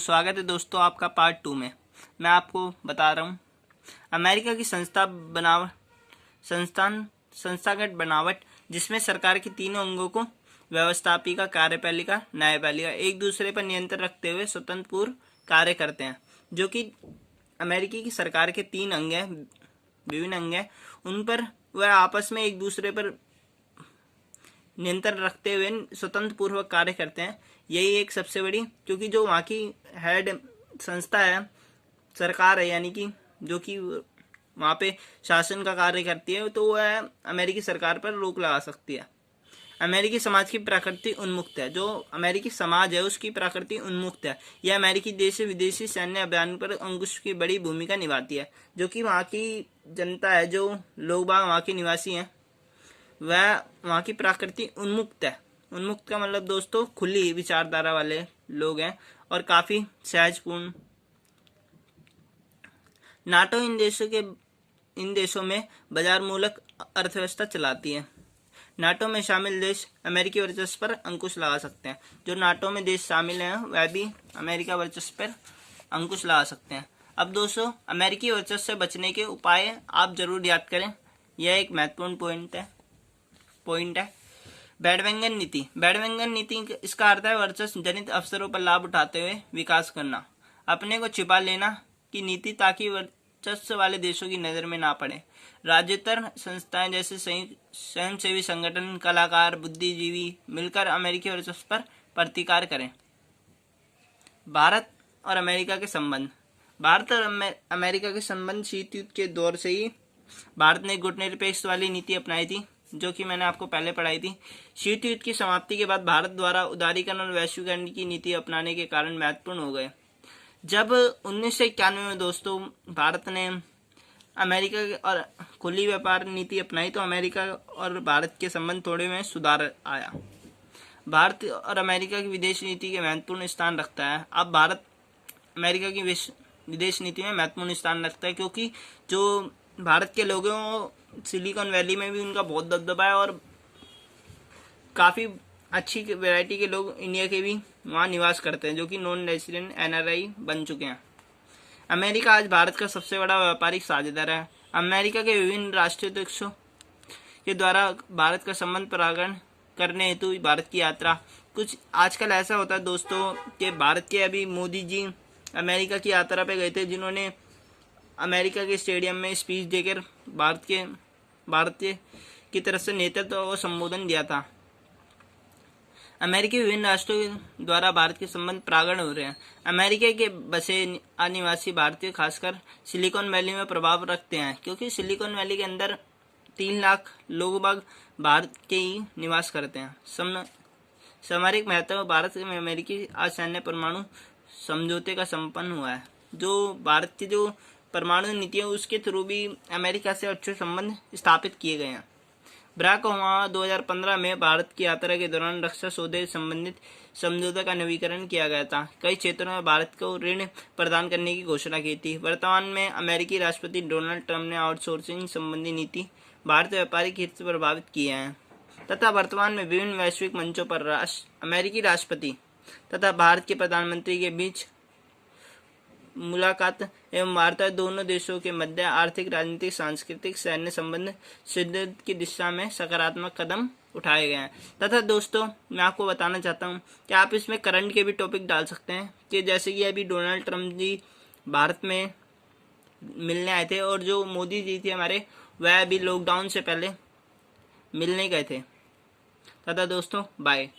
स्वागत है दोस्तों आपका पार्ट 2 में। मैं आपको बता रहा हूँ अमेरिका की संस्थागत बनावट, जिसमें सरकार के तीनों अंगों को व्यवस्थापिका, कार्यपालिका, न्यायपालिका एक दूसरे पर नियंत्रण रखते हुए स्वतंत्र पूर्व कार्य करते हैं। जो कि अमेरिकी की सरकार के तीन अंग हैं, विभिन्न अंग हैं, उन पर वह आपस में एक दूसरे पर नियंत्रण रखते हुए स्वतंत्र पूर्वक कार्य करते हैं। यही एक सबसे बड़ी, क्योंकि जो वहाँ की हेड संस्था है, सरकार है, यानी कि जो कि वहाँ पे शासन का कार्य करती है, तो वह अमेरिकी सरकार पर रोक लगा सकती है। अमेरिकी समाज की प्रकृति उन्मुक्त है। जो अमेरिकी समाज है उसकी प्रकृति उन्मुक्त है। यह अमेरिकी देश से विदेशी सैन्य अभियान पर अंकुश की बड़ी भूमिका निभाती है। जो कि वहाँ की जनता है, जो लोग बाग वहाँ के निवासी हैं, वह वहाँ की प्रकृति उन्मुक्त है। उन्मुक्त का मतलब दोस्तों खुली विचारधारा वाले लोग हैं और काफ़ी सहजपूर्ण। नाटो इन देशों में बाजार मूलक अर्थव्यवस्था चलाती है। नाटो में शामिल देश अमेरिकी वर्चस्व पर अंकुश लगा सकते हैं। जो नाटो में देश शामिल हैं वह भी अमेरिका वर्चस्व पर अंकुश लगा सकते हैं। अब दोस्तों, अमेरिकी वर्चस्व से बचने के उपाय आप जरूर याद करें। यह एक महत्वपूर्ण पॉइंट है। बैंडवैगन नीति इसका अर्थ है वर्चस्व जनित अवसरों पर लाभ उठाते हुए विकास करना, अपने को छिपा लेना की नीति, ताकि वर्चस्व वाले देशों की नजर में ना पड़े। राज्यतर संस्थाएं जैसे स्वयंसेवी संगठन, कलाकार, बुद्धिजीवी मिलकर अमेरिकी वर्चस्व पर प्रतिकार करें। भारत और अमेरिका के संबंध। भारत और अमेरिका के संबंध शीत युद्ध के दौर से ही भारत ने गुटनिरपेक्ष वाली नीति अपनाई थी, जो कि मैंने आपको पहले पढ़ाई थी। शीत युद्ध की समाप्ति के बाद भारत द्वारा उदारीकरण और वैश्वीकरण की नीति अपनाने के कारण महत्वपूर्ण हो गए। जब 1991 में दोस्तों भारत ने अमेरिका और खुली व्यापार नीति अपनाई, तो अमेरिका और भारत के संबंध थोड़े में सुधार आया। भारत और अमेरिका की विदेश नीति के महत्वपूर्ण स्थान रखता है। अब भारत अमेरिका की विदेश नीति में महत्वपूर्ण स्थान रखता है, क्योंकि जो भारत के लोगों, सिलिकॉन वैली में भी उनका बहुत दबदबा है और काफ़ी अच्छी वैरायटी के लोग इंडिया के भी वहाँ निवास करते हैं, जो कि नॉन रेजिडेंट NRI बन चुके हैं। अमेरिका आज भारत का सबसे बड़ा व्यापारिक साझेदार है। अमेरिका के विभिन्न राष्ट्रीय अध्यक्षों के द्वारा भारत का संबंध प्रगाढ़ करने हेतु भारत की यात्रा। कुछ आजकल ऐसा होता है दोस्तों कि भारत के अभी मोदी जी अमेरिका की यात्रा पे गए थे, जिन्होंने अमेरिका के स्टेडियम में स्पीच देकर भारतीय की तरफ से नेतृत्व और संबोधन दिया था। अमेरिकी विभिन्न राष्ट्रों द्वारा भारत के संबंध प्रगाढ़ हो रहे हैं। अमेरिका के बसे अनिवासी भारतीय खासकर सिलिकॉन वैली में प्रभाव रखते हैं, क्योंकि सिलिकॉन वैली के अंदर 3 लाख लोग बाग भारत के ही निवास करते हैं। सामरिक महत्व। भारत में अमेरिकी असैन्य परमाणु समझौते का संपन्न हुआ है। जो भारत की जो परमाणु नीति है उसके थ्रू भी अमेरिका से अच्छे संबंध स्थापित किए गए हैं। बराक ओबामा 2015 में भारत की यात्रा के दौरान रक्षा सौदे संबंधित समझौते का नवीकरण किया गया था। कई क्षेत्रों में भारत को ऋण प्रदान करने की घोषणा की थी। वर्तमान में अमेरिकी राष्ट्रपति डोनाल्ड ट्रंप ने आउटसोर्सिंग संबंधी नीति भारतीय व्यापारिक हित से प्रभावित किए हैं, तथा वर्तमान में विभिन्न वैश्विक मंचों पर अमेरिकी राष्ट्रपति तथा भारत के प्रधानमंत्री के बीच मुलाकात एवं वार्ता दोनों देशों के मध्य आर्थिक, राजनीतिक, सांस्कृतिक, सैन्य संबंध सुदृढ़ की दिशा में सकारात्मक कदम उठाए गए हैं। तथा दोस्तों, मैं आपको बताना चाहता हूं कि आप इसमें करंट के भी टॉपिक डाल सकते हैं, कि जैसे कि अभी डोनाल्ड ट्रंप जी भारत में मिलने आए थे, और जो मोदी जी थे हमारे, वह अभी लॉकडाउन से पहले मिलने गए थे। तथा दोस्तों, बाय।